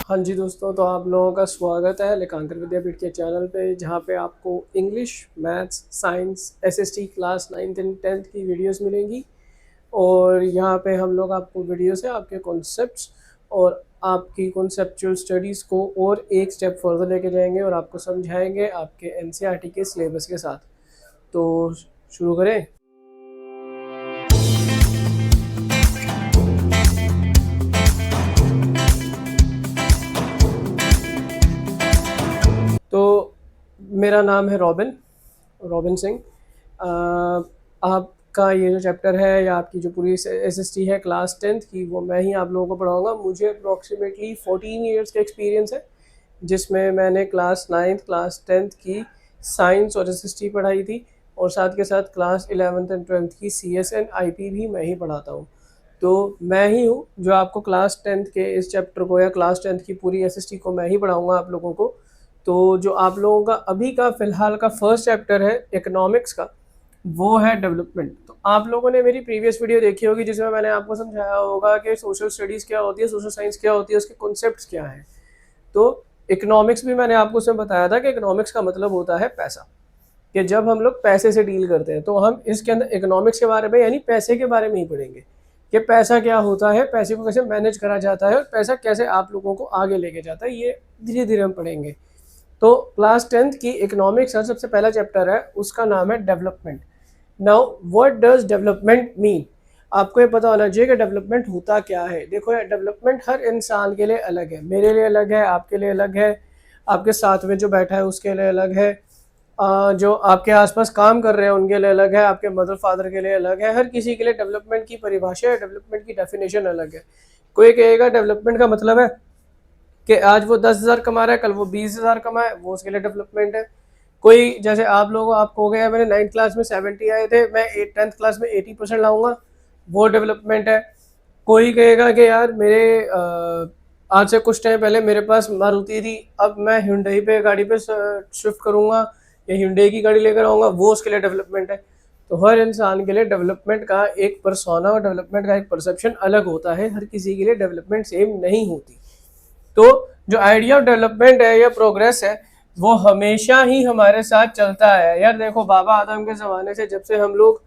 हाँ जी दोस्तों, तो आप लोगों का स्वागत है लेखांकन विद्यापीठ के चैनल पे, जहाँ पे आपको English, maths, science, SST class 9th and 10th की वीडियोस मिलेंगी। और यहाँ पे हम लोग आपको वीडियो से आपके कॉन्सेप्ट्स और आपकी कॉन्सेप्चुअल स्टडीज़ को और एक स्टेप फर्दर लेके जाएंगे और आपको समझाएंगे आपके एनसीईआरटी के सिलेबस के साथ। तो शुरू करें। तो मेरा नाम है रॉबिन सिंह। आपका ये जो चैप्टर है या आपकी जो पूरी एसएसटी है क्लास 10th की, वो मैं ही आप लोगों को पढ़ाऊँगा। मुझे अप्रॉक्सीमेटली 14 ईयर्स का एक्सपीरियंस है, जिसमें मैंने क्लास 9th क्लास 10th की साइंस और एसएसटी पढ़ाई थी, और साथ के साथ क्लास 11th एंड 12th की सीएसएन आईपी भी मैं ही पढ़ाता हूँ। तो मैं ही हूँ जो आपको क्लास 10th के इस चैप्टर को या क्लास 10th की पूरी एसएसटी को मैं ही पढ़ाऊँगा आप लोगों को। तो जो आप लोगों का अभी का फ़िलहाल का फर्स्ट चैप्टर है इकोनॉमिक्स का, वो है डेवलपमेंट। तो आप लोगों ने मेरी प्रीवियस वीडियो देखी होगी, जिसमें मैंने आपको समझाया होगा कि सोशल स्टडीज़ क्या होती है, सोशल साइंस क्या होती है, उसके कॉन्सेप्ट्स क्या हैं। तो इकोनॉमिक्स भी मैंने आपको उसमें बताया था कि इकोनॉमिक्स का मतलब होता है पैसा, कि जब हम लोग पैसे से डील करते हैं तो हम इसके अंदर इकोनॉमिक्स के बारे में यानी पैसे के बारे में ही पढ़ेंगे कि पैसा क्या होता है, पैसे को कैसे मैनेज करा जाता है और पैसा कैसे आप लोगों को आगे लेके जाता है, ये धीरे धीरे हम पढ़ेंगे। तो क्लास 10th की इकोनॉमिक्स का सबसे पहला चैप्टर है, उसका नाम है development. Now what does development mean? आपको ये पता होना चाहिए कि डेवलपमेंट होता क्या है। देखो यार, डेवलपमेंट हर इंसान के लिए अलग है, मेरे लिए अलग है, आपके लिए अलग है, आपके साथ में जो बैठा है उसके लिए अलग है, जो आपके आसपास काम कर रहे हैं उनके लिए अलग है, आपके मदर फादर के लिए अलग है। हर किसी के लिए डेवलपमेंट की परिभाषा है, डेवलपमेंट की डेफिनेशन अलग है। कोई कहेगा डेवलपमेंट का मतलब है कि आज वो 10,000 कमा रहा है, कल वो 20,000 कमाए, वो उसके लिए डेवलपमेंट है। कोई जैसे आप हो गया, मैंने 9th क्लास में 70 आए थे, मैं 10th क्लास में 80% लाऊंगा, वो डेवलपमेंट है। कोई कहेगा कि यार मेरे आज से कुछ टाइम पहले मेरे पास मारुति थी, अब मैं Hyundai पे गाड़ी पे शिफ्ट करूंगा या Hyundai की गाड़ी लेकर आऊँगा, वो उसके लिए डेवलपमेंट है। तो हर इंसान के लिए डेवलपमेंट का एक पर्सोना और डेवलपमेंट का एक परसेप्शन अलग होता है, हर किसी के लिए डेवलपमेंट सेम नहीं होती। तो जो आइडिया ऑफ डेवलपमेंट है या प्रोग्रेस है, वो हमेशा ही हमारे साथ चलता है। यार देखो, बाबा आदम के ज़माने से जब से हम लोग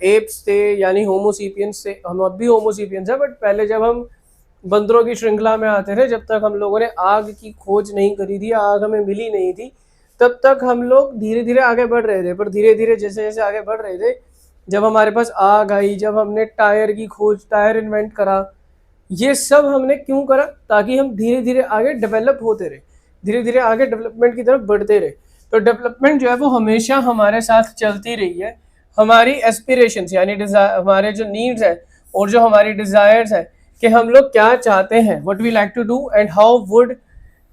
एप्स थे यानी होमोसीपियंस थे, हम अब भी होमोसीपियंस है, बट पहले जब हम बंदरों की श्रृंखला में आते थे, जब तक हम लोगों ने आग की खोज नहीं करी थी, आग हमें मिली नहीं थी, तब तक हम लोग धीरे धीरे आगे बढ़ रहे थे। पर धीरे धीरे जैसे जैसे आगे बढ़ रहे थे, जब हमारे पास आग आई, जब हमने टायर की खोज, टायर इन्वेंट करा, ये सब हमने क्यों करा? ताकि हम धीरे धीरे आगे डेवलप होते रहे, धीरे धीरे आगे डेवलपमेंट की तरफ बढ़ते रहे। तो डेवलपमेंट जो है वो हमेशा हमारे साथ चलती रही है। हमारी एस्पिरेशंस यानी हमारे जो नीड्स है और जो हमारी डिज़ायर्स है कि हम लोग क्या चाहते हैं, what we like to do and how would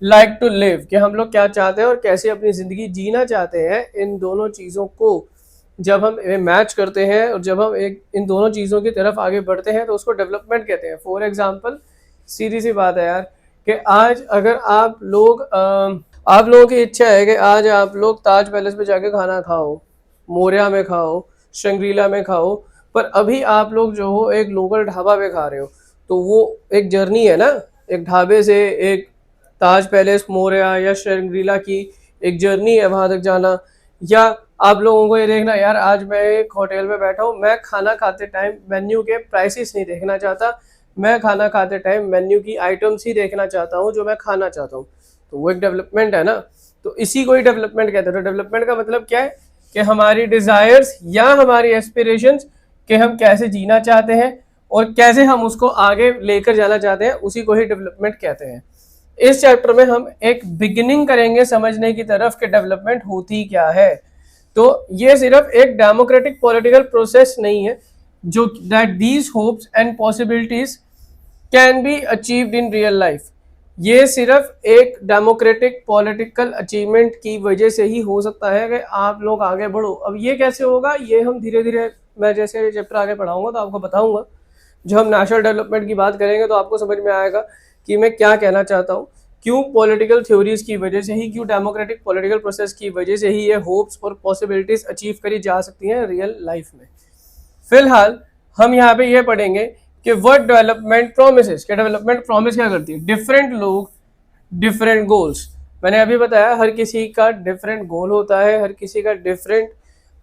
like to live, कि हम लोग क्या चाहते हैं और कैसे अपनी ज़िंदगी जीना चाहते हैं, इन दोनों चीज़ों को जब हम मैच करते हैं और जब हम एक इन दोनों चीज़ों की तरफ आगे बढ़ते हैं तो उसको डेवलपमेंट कहते हैं। फॉर एग्जांपल, सीधी सी बात है यार, कि आज अगर आप लोगों की इच्छा है कि आज आप लोग ताज पैलेस पे जाके खाना खाओ, मोरिया में खाओ, शंग्रीला में खाओ, पर अभी आप लोग जो हो एक लोकल ढाबा पे खा रहे हो, तो वो एक जर्नी है ना, एक ढाबे से एक ताज पैलेस, मोरिया या शंग्रीला की एक जर्नी है वहां तक जाना। या आप लोगों को ये देखना, यार आज मैं एक होटल में बैठा हूँ, मैं खाना खाते टाइम मेन्यू के प्राइसेस नहीं देखना चाहता, मैं खाना खाते टाइम मेन्यू की आइटम्स ही देखना चाहता हूँ जो मैं खाना चाहता हूँ। तो वो एक डेवलपमेंट है ना। तो इसी को ही डेवलपमेंट कहते हैं। तो डेवलपमेंट का मतलब क्या है कि हमारी डिज़ायर्स या हमारी एस्पिरेशंस कि हम कैसे जीना चाहते हैं और कैसे हम उसको आगे लेकर जाना चाहते हैं, उसी को ही डेवलपमेंट कहते हैं। इस चैप्टर में हम एक बिगिनिंग करेंगे समझने की तरफ कि डेवलपमेंट होती क्या है। तो ये सिर्फ एक डेमोक्रेटिक पॉलिटिकल प्रोसेस नहीं है जो that these hopes and possibilities can be achieved in real life. ये सिर्फ एक डेमोक्रेटिक पॉलिटिकल अचीवमेंट की वजह से ही हो सकता है कि आप लोग आगे बढ़ो। अब ये कैसे होगा, ये हम धीरे धीरे, मैं जैसे चैप्टर आगे पढ़ाऊंगा तो आपको बताऊंगा। जो हम नेशनल डेवलपमेंट की बात करेंगे तो आपको समझ में आएगा कि मैं क्या कहना चाहता हूँ, क्यों पॉलिटिकल थ्योरीज की वजह से ही, क्यों डेमोक्रेटिक पॉलिटिकल प्रोसेस की वजह से ही ये होप्स और पॉसिबिलिटीज अचीव करी जा सकती हैं रियल लाइफ में। फिलहाल हम यहाँ पे ये पढ़ेंगे कि व्हाट डेवलपमेंट प्रोमिसेस, क्या डेवलपमेंट प्रॉमिस क्या करती है, डिफरेंट लोग डिफरेंट गोल्स। मैंने अभी बताया हर किसी का डिफरेंट गोल होता है, हर किसी का डिफरेंट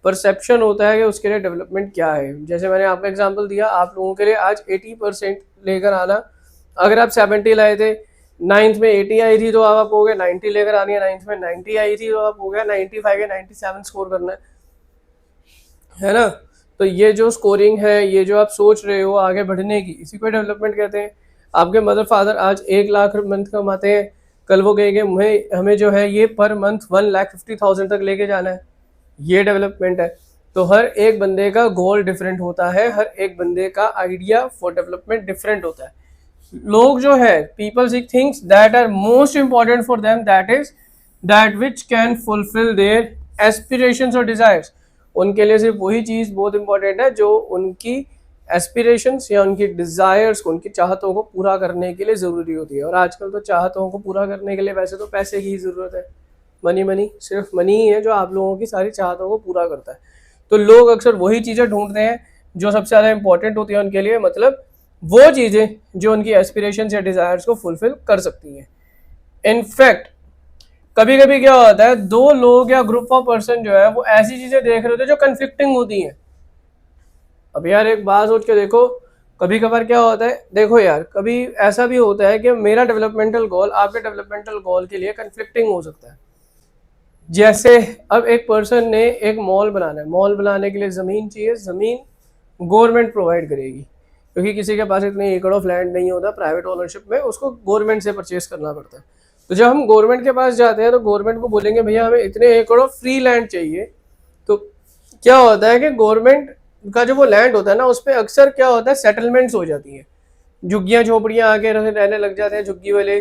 परसेप्शन होता है कि उसके लिए डेवलपमेंट क्या है। जैसे मैंने आपको एग्जांपल दिया, आप लोगों के लिए आज 80% लेकर आना, अगर आप 70 लाए थे, नाइन्थ में 80 आई थी तो आप हो गए 90 लेकर आनी है, नाइन्थ में 90 आई थी तो आप हो गया 95 या 97 स्कोर करना है ना। तो ये जो स्कोरिंग है, ये जो आप सोच रहे हो आगे बढ़ने की, इसी को डेवलपमेंट कहते हैं। आपके मदर फादर आज 1 लाख मंथ कमाते हैं, कल वो कहेंगे हमें जो है ये पर मंथ 1,50,000 तक लेके जाना है, ये डेवलपमेंट है। तो हर एक बंदे का गोल डिफरेंट होता है, हर एक बंदे का आइडिया फॉर डेवलपमेंट डिफरेंट होता है। लोग जो है, people seek things that are most important for them, that is that which can fulfil their aspirations और डिजायर्स। उनके लिए सिर्फ वही चीज बहुत इंपॉर्टेंट है जो उनकी एस्पिरेशंस या उनकी डिजायर्स को, उनकी चाहतों को पूरा करने के लिए जरूरी होती है। और आजकल तो चाहतों को पूरा करने के लिए वैसे तो पैसे की ही जरूरत है, मनी, सिर्फ मनी ही है जो आप लोगों की सारी चाहतों को पूरा करता है। तो लोग अक्सर वही चीज़ें ढूंढते हैं जो सबसे ज़्यादा इंपॉर्टेंट होती है उनके लिए, मतलब वो चीज़ें जो उनकी एस्पिरेशंस या डिज़ायर्स को फुलफिल कर सकती हैं। इनफैक्ट कभी कभी क्या होता है, दो लोग या ग्रुप ऑफ पर्सन जो है वो ऐसी चीज़ें देख रहे होते हैं जो कन्फ्लिक्टिंग होती हैं। अब यार एक बात सोच के देखो, कभी कभार क्या होता है, देखो यार कभी ऐसा भी होता है कि मेरा डेवलपमेंटल गोल आपके डेवलपमेंटल गोल के लिए कन्फ्लिक्टिंग हो सकता है। जैसे अब एक पर्सन ने एक मॉल बनाना है, मॉल बनाने के लिए ज़मीन चाहिए, ज़मीन गवर्नमेंट प्रोवाइड करेगी, क्योंकि किसी के पास इतने एकड़ ऑफ लैंड नहीं होता प्राइवेट ओनरशिप में, उसको गवर्नमेंट से परचेस करना पड़ता है। तो जब हम गवर्नमेंट के पास जाते हैं तो गवर्नमेंट को बोलेंगे भैया हमें इतने एकड़ ऑफ फ्री लैंड चाहिए। तो क्या होता है कि गवर्नमेंट का जो वो लैंड होता है ना, उस पर अक्सर क्या होता है, सेटलमेंट्स हो जाती हैं, झुग्गियाँ झोपड़ियाँ आके रहने लग जाते हैं झुग्गी वाले,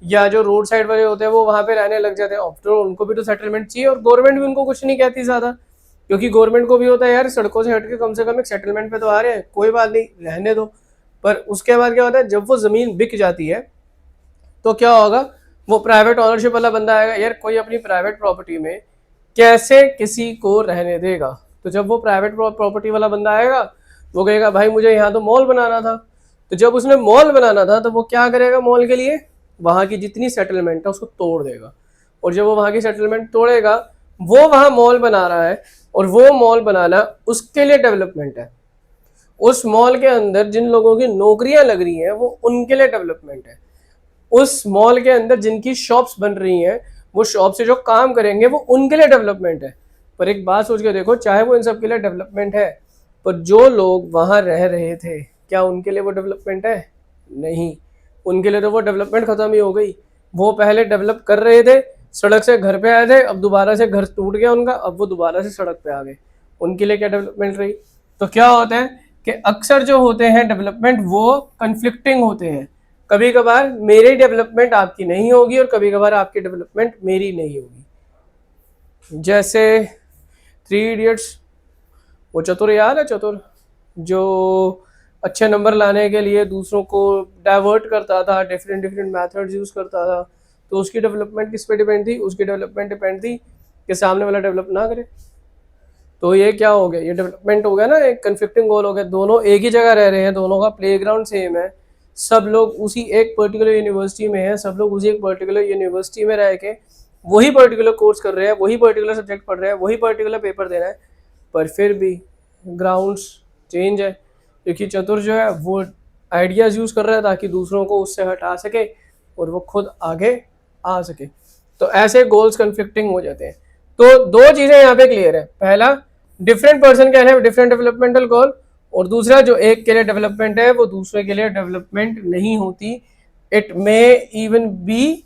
या जो रोड साइड वाले होते हैं वो वहाँ पे रहने लग जाते हैं। तो उनको भी तो सेटलमेंट चाहिए, और गवर्नमेंट भी उनको कुछ नहीं कहती ज़्यादा, क्योंकि गवर्नमेंट को भी होता है यार सड़कों से हट के कम से कम एक सेटलमेंट पे तो आ रहे हैं, कोई बात नहीं रहने दो। पर उसके बाद क्या होता है, जब वो ज़मीन बिक जाती है तो क्या होगा, वो प्राइवेट ऑनरशिप वाला बंदा आएगा, यार कोई अपनी प्राइवेट प्रॉपर्टी में कैसे किसी को रहने देगा। तो जब वो प्राइवेट प्रॉपर्टी वाला बंदा आएगा, वो कहेगा भाई मुझे यहाँ तो मॉल बनाना था। तो जब उसने मॉल बनाना था तो वो क्या करेगा, मॉल के लिए वहाँ की जितनी सेटलमेंट है उसको तोड़ देगा, और जब वो वहाँ की सेटलमेंट तोड़ेगा, वो वहाँ मॉल बना रहा है, और वो मॉल बनाना उसके लिए डेवलपमेंट है। उस मॉल के अंदर जिन लोगों की नौकरियां लग रही हैं वो उनके लिए डेवलपमेंट है। उस मॉल के अंदर जिनकी शॉप्स बन रही हैं, वो शॉप से जो काम करेंगे वो उनके लिए डेवलपमेंट है। पर एक बात सोच के देखो, चाहे वो इन सब के लिए डेवलपमेंट है, पर जो लोग वहाँ रह रहे थे क्या उनके लिए वो डेवलपमेंट है? नहीं, उनके लिए तो वो डेवलपमेंट खत्म ही हो गई। वो पहले डेवलप कर रहे थे, सड़क से घर पे आए थे, अब दोबारा से घर टूट गया उनका, अब वो दोबारा से सड़क पे आ गए, उनके लिए क्या डेवलपमेंट रही? तो क्या होता है कि अक्सर जो होते हैं डेवलपमेंट वो कन्फ्लिक्टिंग होते हैं। कभी कभार मेरी डेवलपमेंट आपकी नहीं होगी और कभी कभार आपकी डेवलपमेंट मेरी नहीं होगी। जैसे 3 इडियट्स, वो चतुर याद है, चतुर जो अच्छे नंबर लाने के लिए दूसरों को डाइवर्ट करता था, डिफरेंट डिफरेंट मेथड्स यूज़ करता था। तो उसकी डेवलपमेंट किस पे डिपेंड थी? उसकी डेवलपमेंट डिपेंड थी कि सामने वाला डेवलप ना करे। तो ये क्या हो गया, ये डेवलपमेंट हो गया ना, एक कन्फ्लिक्टिंग गोल हो गया। दोनों एक ही जगह रह रहे हैं, दोनों का प्लेग्राउंड सेम है, सब लोग उसी एक पर्टिकुलर यूनिवर्सिटी में हैं, सब लोग उसी एक पर्टिकुलर यूनिवर्सिटी में रह के वही पर्टिकुलर कोर्स कर रहे हैं, वही पर्टिकुलर सब्जेक्ट पढ़ रहे हैं, वही पर्टिकुलर पेपर दे रहे हैं, पर फिर भी ग्राउंड्स चेंज है। क्योंकि चतुर जो है वो आइडियाज़ यूज़ कर रहा है ताकि दूसरों को उससे हटा सके और वो खुद आगे आ सके। तो ऐसे गोल्स कन्फ्लिक्टिंग हो जाते हैं। तो दो चीज़ें यहाँ पे क्लियर है, पहला different person can have different developmental goal, और दूसरा जो एक के लिए डेवलपमेंट है वो दूसरे के लिए डेवलपमेंट नहीं होती। It may even be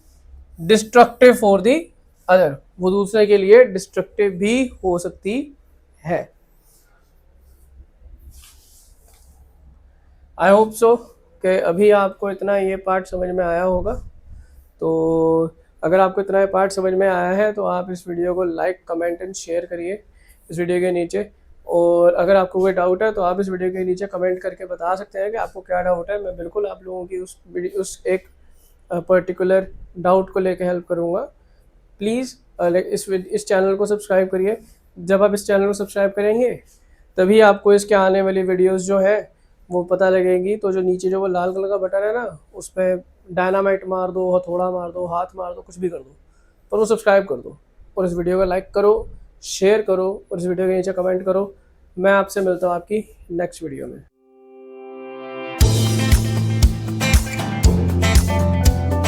destructive for the other, वो दूसरे के लिए डिस्ट्रक्टिव भी हो सकती है। आई होप सो कि अभी आपको इतना ये पार्ट समझ में आया होगा। तो अगर आपको इतना ये पार्ट समझ में आया है तो आप इस वीडियो को लाइक कमेंट एंड शेयर करिए इस वीडियो के नीचे। और अगर आपको कोई डाउट है तो आप इस वीडियो के नीचे कमेंट करके बता सकते हैं कि आपको क्या डाउट है। मैं बिल्कुल आप लोगों की उस एक पर्टिकुलर डाउट को लेकर हेल्प करूँगा। प्लीज़ इस चैनल को सब्सक्राइब करिए। जब आप इस चैनल को सब्सक्राइब करेंगे तभी आपको इसके आने वाली वीडियोस जो है वो पता लगेगी। तो जो नीचे जो वो लाल कलर का बटन है ना, उस पर डायनामाइट मार दो, हथौड़ा मार दो, हाथ मार दो, कुछ भी कर दो, पर वो सब्सक्राइब कर दो और इस वीडियो को लाइक करो, शेयर करो और इस वीडियो के नीचे कमेंट करो। मैं आपसे मिलता हूँ आपकी नेक्स्ट वीडियो में।